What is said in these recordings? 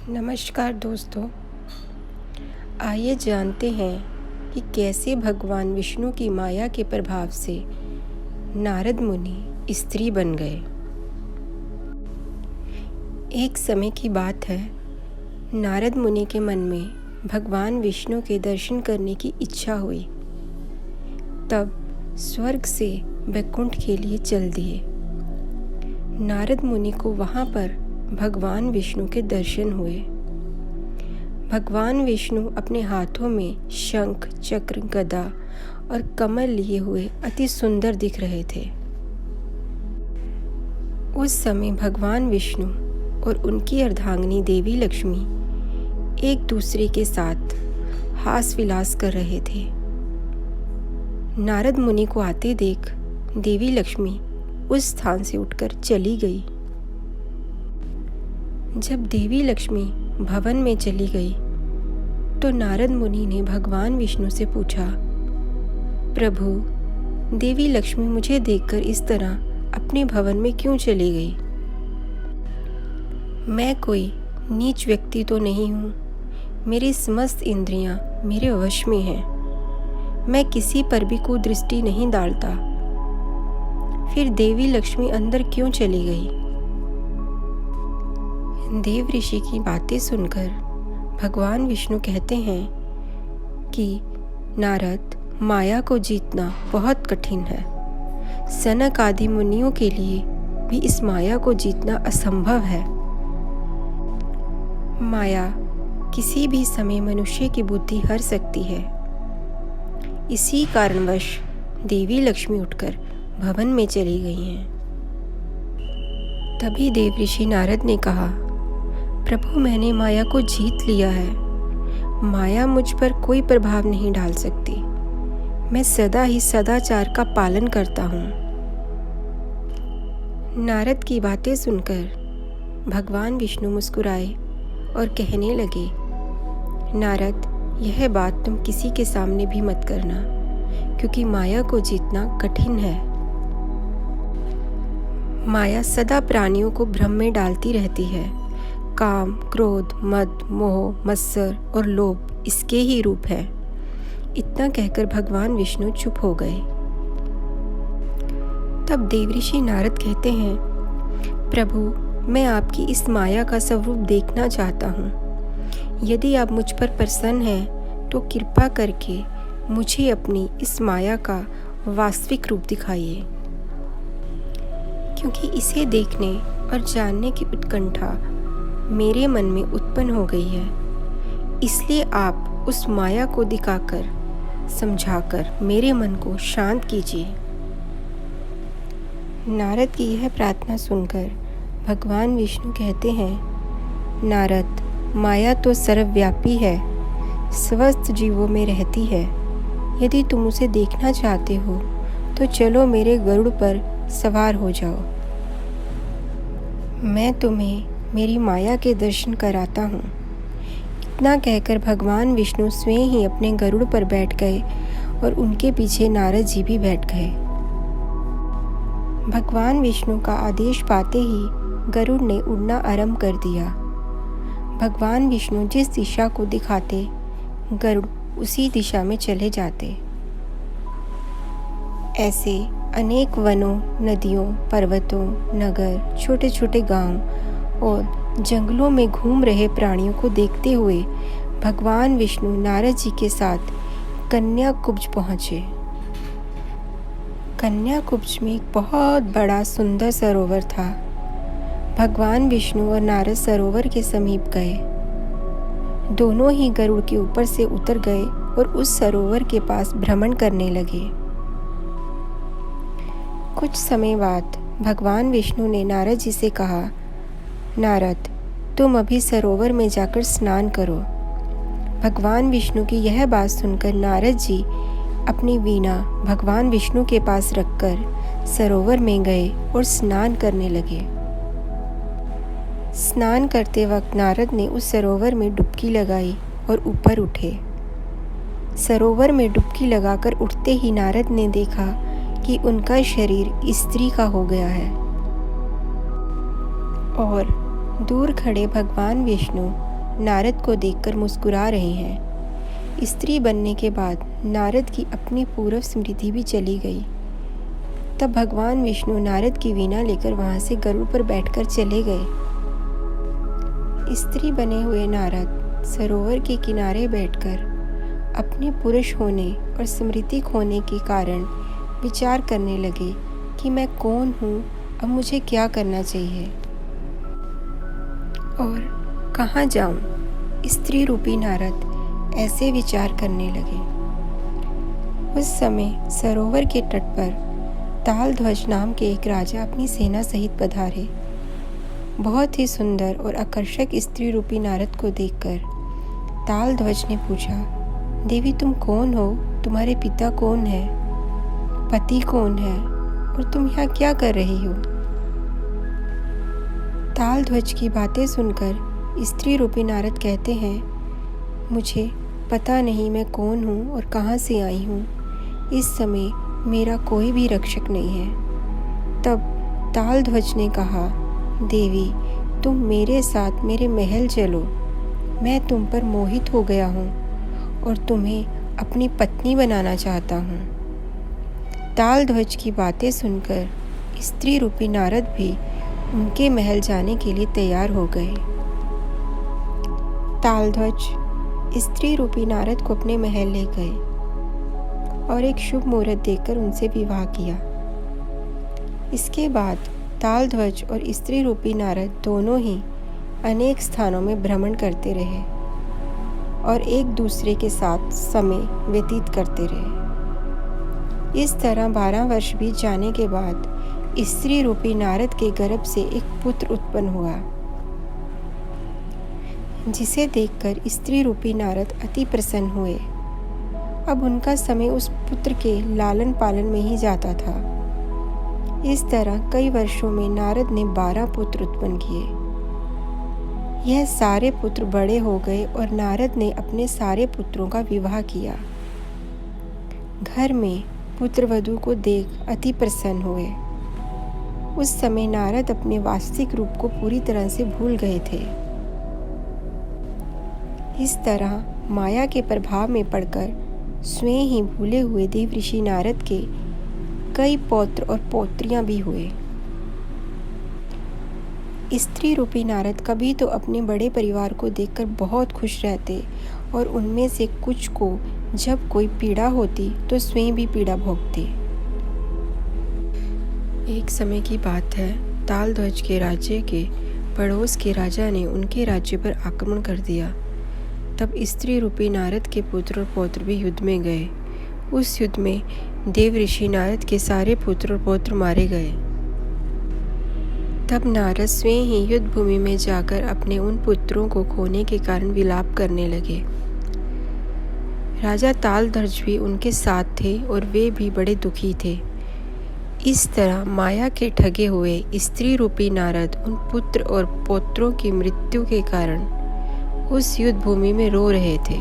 नमस्कार दोस्तों, आइए जानते हैं कि कैसे भगवान विष्णु की माया के प्रभाव से नारद मुनि स्त्री बन गए। एक समय की बात है, नारद मुनि के मन में भगवान विष्णु के दर्शन करने की इच्छा हुई। तब स्वर्ग से वैकुंठ के लिए चल दिए। नारद मुनि को वहाँ पर भगवान विष्णु के दर्शन हुए। भगवान विष्णु अपने हाथों में शंख, चक्र, गदा और कमल लिए हुए अति सुंदर दिख रहे थे। उस समय भगवान विष्णु और उनकी अर्धांगिनी देवी लक्ष्मी एक दूसरे के साथ हास विलास कर रहे थे। नारद मुनि को आते देख देवी लक्ष्मी उस स्थान से उठकर चली गई। जब देवी लक्ष्मी भवन में चली गई तो नारद मुनि ने भगवान विष्णु से पूछा, प्रभु, देवी लक्ष्मी मुझे देखकर इस तरह अपने भवन में क्यों चली गई? मैं कोई नीच व्यक्ति तो नहीं हूँ। मेरी समस्त इंद्रियाँ मेरे वश में हैं। मैं किसी पर भी कुदृष्टि नहीं डालता। फिर देवी लक्ष्मी अंदर क्यों चली गई? देव ऋषि की बातें सुनकर भगवान विष्णु कहते हैं कि नारद, माया को जीतना बहुत कठिन है। सनक आदि मुनियों के लिए भी इस माया को जीतना असंभव है। माया किसी भी समय मनुष्य की बुद्धि हर सकती है। इसी कारणवश देवी लक्ष्मी उठकर भवन में चली गई हैं। तभी देव ऋषि नारद ने कहा, प्रभु, मैंने माया को जीत लिया है। माया मुझ पर कोई प्रभाव नहीं डाल सकती। मैं सदा ही सदाचार का पालन करता हूँ। नारद की बातें सुनकर भगवान विष्णु मुस्कुराए और कहने लगे, नारद, यह बात तुम किसी के सामने भी मत करना, क्योंकि माया को जीतना कठिन है। माया सदा प्राणियों को भ्रम में डालती रहती है। काम, क्रोध, मद, मोह, मत्सर और लोभ इसके ही रूप है। इतना कहकर भगवान विष्णु चुप हो गए। तब देवऋषि नारद कहते हैं, प्रभु, मैं आपकी इस माया का स्वरूप देखना चाहता हूँ। यदि आप मुझ पर प्रसन्न हैं तो कृपा करके मुझे अपनी इस माया का वास्तविक रूप दिखाइए, क्योंकि इसे देखने और जानने की उत्कंठा मेरे मन में उत्पन्न हो गई है। इसलिए आप उस माया को दिखाकर, समझाकर मेरे मन को शांत कीजिए। नारद की यह प्रार्थना सुनकर भगवान विष्णु कहते हैं, नारद, माया तो सर्वव्यापी है, समस्त जीवों में रहती है। यदि तुम उसे देखना चाहते हो तो चलो मेरे गरुड़ पर सवार हो जाओ। मैं तुम्हें मेरी माया के दर्शन कराता हूँ। इतना कहकर भगवान विष्णु स्वयं ही अपने गरुड़ पर बैठ गए और उनके पीछे नारद जी भी बैठ गए। भगवान विष्णु का आदेश पाते ही गरुड़ ने उड़ना आरंभ कर दिया। भगवान विष्णु जिस दिशा को दिखाते, गरुड़ उसी दिशा में चले जाते। ऐसे अनेक वनों, नदियों, पर्वतों, नगर, छोटे छोटे गांव और जंगलों में घूम रहे प्राणियों को देखते हुए भगवान विष्णु नारद जी के साथ कन्याकुब्ज पहुँचे। कन्याकुब्ज में एक बहुत बड़ा सुंदर सरोवर था। भगवान विष्णु और नारद सरोवर के समीप गए। दोनों ही गरुड़ के ऊपर से उतर गए और उस सरोवर के पास भ्रमण करने लगे। कुछ समय बाद भगवान विष्णु ने नारद जी से कहा, नारद, तुम अभी सरोवर में जाकर स्नान करो। भगवान विष्णु की यह बात सुनकर नारद जी अपनी वीणा भगवान विष्णु के पास रखकर सरोवर में गए और स्नान करने लगे। स्नान करते वक्त नारद ने उस सरोवर में डुबकी लगाई और ऊपर उठे। सरोवर में डुबकी लगाकर उठते ही नारद ने देखा कि उनका शरीर स्त्री का हो गया है और दूर खड़े भगवान विष्णु नारद को देखकर मुस्कुरा रहे हैं। स्त्री बनने के बाद नारद की अपनी पूर्व स्मृति भी चली गई। तब भगवान विष्णु नारद की वीणा लेकर वहां से गरुड़ पर बैठकर चले गए। स्त्री बने हुए नारद सरोवर के किनारे बैठकर अपने पुरुष होने और स्मृति खोने के कारण विचार करने लगे कि मैं कौन हूँ, अब मुझे क्या करना चाहिए और कहाँ जाऊँ। स्त्री रूपी नारद ऐसे विचार करने लगे। उस समय सरोवर के तट पर तालध्वज नाम के एक राजा अपनी सेना सहित पधारे। बहुत ही सुंदर और आकर्षक स्त्री रूपी नारद को देखकर तालध्वज ने पूछा, देवी तुम कौन हो, तुम्हारे पिता कौन है, पति कौन है और तुम यहाँ क्या कर रही हो। तालध्वज की बातें सुनकर स्त्री रूपी नारद कहते हैं, मुझे पता नहीं मैं कौन हूँ और कहाँ से आई हूँ। इस समय मेरा कोई भी रक्षक नहीं है। तब तालध्वज ने कहा, देवी तुम मेरे साथ मेरे महल चलो, मैं तुम पर मोहित हो गया हूँ और तुम्हें अपनी पत्नी बनाना चाहता हूँ। तालध्वज की बातें सुनकर स्त्री रूपी नारद भी उनके महल जाने के लिए तैयार हो गए। तालध्वज स्त्री रूपी नारद को अपने महल ले गए और एक शुभ मुहूर्त देखकर उनसे विवाह किया। इसके बाद तालध्वज और स्त्री रूपी नारद दोनों ही अनेक स्थानों में भ्रमण करते रहे और एक दूसरे के साथ समय व्यतीत करते रहे। इस तरह 12 वर्ष बीत जाने के बाद स्त्री रूपी नारद के गर्भ से एक पुत्र उत्पन्न हुआ, जिसे देखकर स्त्री रूपी नारद अति प्रसन्न हुए। अब उनका समय उस पुत्र के लालन पालन में ही जाता था। इस तरह कई वर्षों में नारद ने 12 पुत्र उत्पन्न किए। यह सारे पुत्र बड़े हो गए और नारद ने अपने सारे पुत्रों का विवाह किया। घर में पुत्रवधू को देख अति प्रसन्न हुए। उस समय नारद अपने वास्तविक रूप को पूरी तरह से भूल गए थे। इस तरह माया के प्रभाव में पड़कर स्वयं ही भूले हुए देव ऋषि नारद के कई पौत्र और पौत्रियां भी हुए। स्त्री रूपी नारद कभी तो अपने बड़े परिवार को देखकर बहुत खुश रहते और उनमें से कुछ को जब कोई पीड़ा होती तो स्वयं भी पीड़ा भोगते। एक समय की बात है, तालध्वज के राज्य के पड़ोस के राजा ने उनके राज्य पर आक्रमण कर दिया। तब स्त्री रूपी नारद के पुत्र और पौत्र भी युद्ध में गए। उस युद्ध में देव ऋषि नारद के सारे पुत्र और पौत्र मारे गए। तब नारद स्वयं ही युद्ध भूमि में जाकर अपने उन पुत्रों को खोने के कारण विलाप करने लगे। राजा तालध्वज भी उनके साथ थे और वे भी बड़े दुखी थे। इस तरह माया के ठगे हुए स्त्री रूपी नारद उन पुत्र और पौत्रों की मृत्यु के कारण उस युद्ध भूमि में रो रहे थे।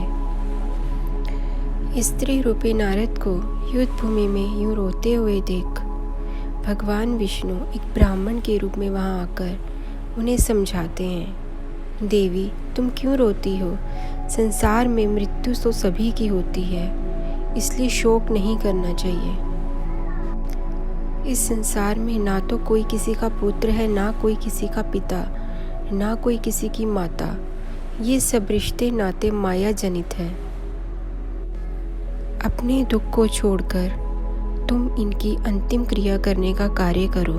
स्त्री रूपी नारद को युद्ध भूमि में यूं रोते हुए देख भगवान विष्णु एक ब्राह्मण के रूप में वहां आकर उन्हें समझाते हैं, देवी तुम क्यों रोती हो, संसार में मृत्यु तो सभी की होती है, इसलिए शोक नहीं करना चाहिए। इस संसार में ना तो कोई किसी का पुत्र है, ना कोई किसी का पिता, ना कोई किसी की माता। ये सब रिश्ते नाते माया जनित हैं। अपने दुख को छोड़कर तुम इनकी अंतिम क्रिया करने का कार्य करो।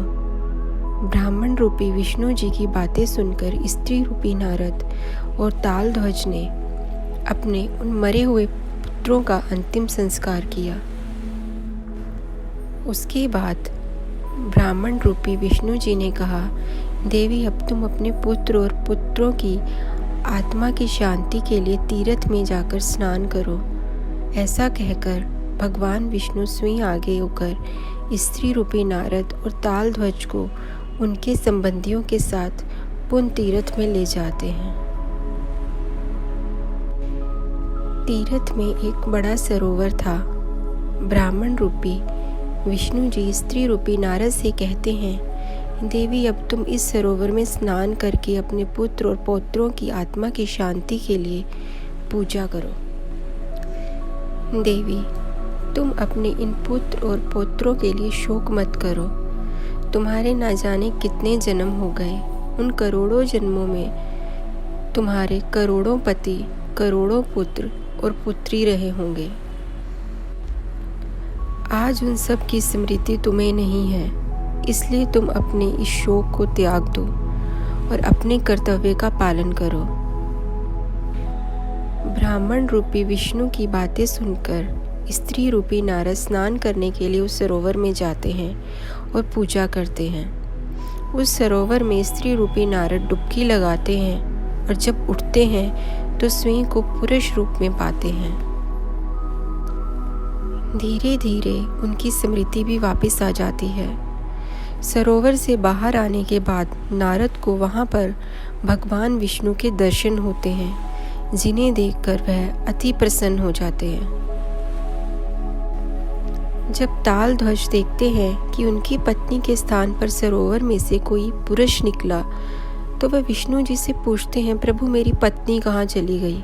ब्राह्मण रूपी विष्णु जी की बातें सुनकर स्त्री रूपी नारद और तालध्वज ने अपने उन मरे हुए पुत्रों का अंतिम संस्कार किया। उसके बाद ब्राह्मण रूपी विष्णु जी ने कहा, देवी अब तुम अपने पुत्र और पुत्रों की आत्मा की शांति के लिए तीर्थ में जाकर स्नान करो। ऐसा कहकर भगवान विष्णु स्वयं आगे होकर स्त्री रूपी नारद और तालध्वज को उनके संबंधियों के साथ पुण्य तीर्थ में ले जाते हैं। तीर्थ में एक बड़ा सरोवर था। ब्राह्मण रूपी विष्णु जी स्त्री रूपी नारद से कहते हैं, देवी, अब तुम इस सरोवर में स्नान करके अपने पुत्र और पौत्रों की आत्मा की शांति के लिए पूजा करो। देवी, तुम अपने इन पुत्र और पौत्रों के लिए शोक मत करो। तुम्हारे ना जाने कितने जन्म हो गए, उन करोड़ों जन्मों में तुम्हारे करोड़ों पति, करोड़ों पुत्र और पुत्री रहे होंगे। आज उन सब की स्मृति तुम्हें नहीं है, इसलिए तुम अपने इस शोक को त्याग दो और अपने कर्तव्य का पालन करो। ब्राह्मण रूपी विष्णु की बातें सुनकर स्त्री रूपी नारद स्नान करने के लिए उस सरोवर में जाते हैं और पूजा करते हैं। उस सरोवर में स्त्री रूपी नारद डुबकी लगाते हैं और जब उठते हैं तो स्वयं को पुरुष रूप में पाते हैं। धीरे धीरे उनकी स्मृति भी वापस आ जाती है। सरोवर से बाहर आने के बाद नारद को वहाँ पर भगवान विष्णु के दर्शन होते हैं, जिन्हें देखकर वह अति प्रसन्न हो जाते हैं। जब तालध्वज देखते हैं कि उनकी पत्नी के स्थान पर सरोवर में से कोई पुरुष निकला, तो वह विष्णु जी से पूछते हैं, प्रभु मेरी पत्नी कहाँ चली गई?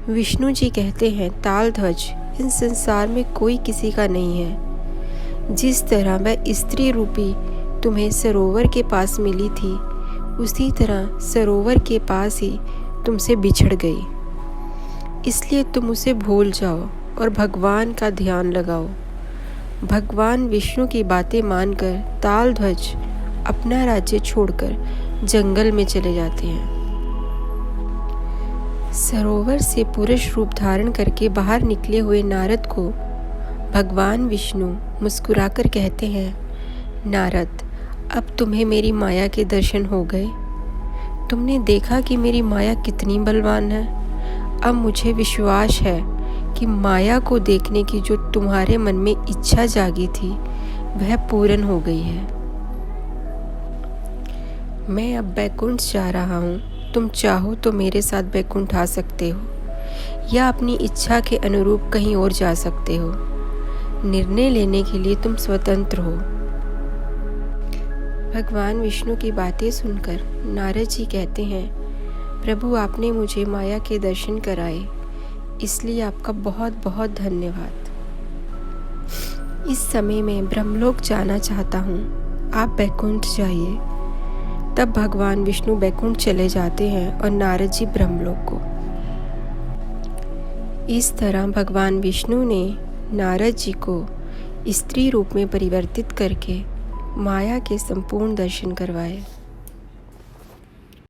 विष्णु जी कहते हैं, तालध्वज, इन संसार में कोई किसी का नहीं है। जिस तरह वह स्त्री रूपी तुम्हें सरोवर के पास मिली थी, उसी तरह सरोवर के पास ही तुमसे बिछड़ गई। इसलिए तुम उसे भूल जाओ और भगवान का ध्यान लगाओ। भगवान विष्णु की बातें मानकर तालध्वज अपना राज्य छोड़कर जंगल में चले जाते हैं। सरोवर से पुरुष रूप धारण करके बाहर निकले हुए नारद को भगवान विष्णु मुस्कुराकर कहते हैं, नारद, अब तुम्हें मेरी माया के दर्शन हो गए। तुमने देखा कि मेरी माया कितनी बलवान है। अब मुझे विश्वास है कि माया को देखने की जो तुम्हारे मन में इच्छा जागी थी, वह पूर्ण हो गई है। मैं अब बैकुंठ जा रहा हूँ। तुम चाहो तो मेरे साथ बैकुंठ आ सकते हो या अपनी इच्छा के अनुरूप कहीं और जा सकते हो। निर्णय लेने के लिए तुम स्वतंत्र हो। भगवान विष्णु की बातें सुनकर नारद जी कहते हैं, प्रभु आपने मुझे माया के दर्शन कराए, इसलिए आपका बहुत बहुत धन्यवाद। इस समय मैं ब्रह्मलोक जाना चाहता हूँ, आप बैकुंठ जाइए। तब भगवान विष्णु बैकुंठ चले जाते हैं और नारद जी ब्रह्मलोक को। इस तरह भगवान विष्णु ने नारद जी को स्त्री रूप में परिवर्तित करके माया के संपूर्ण दर्शन करवाए।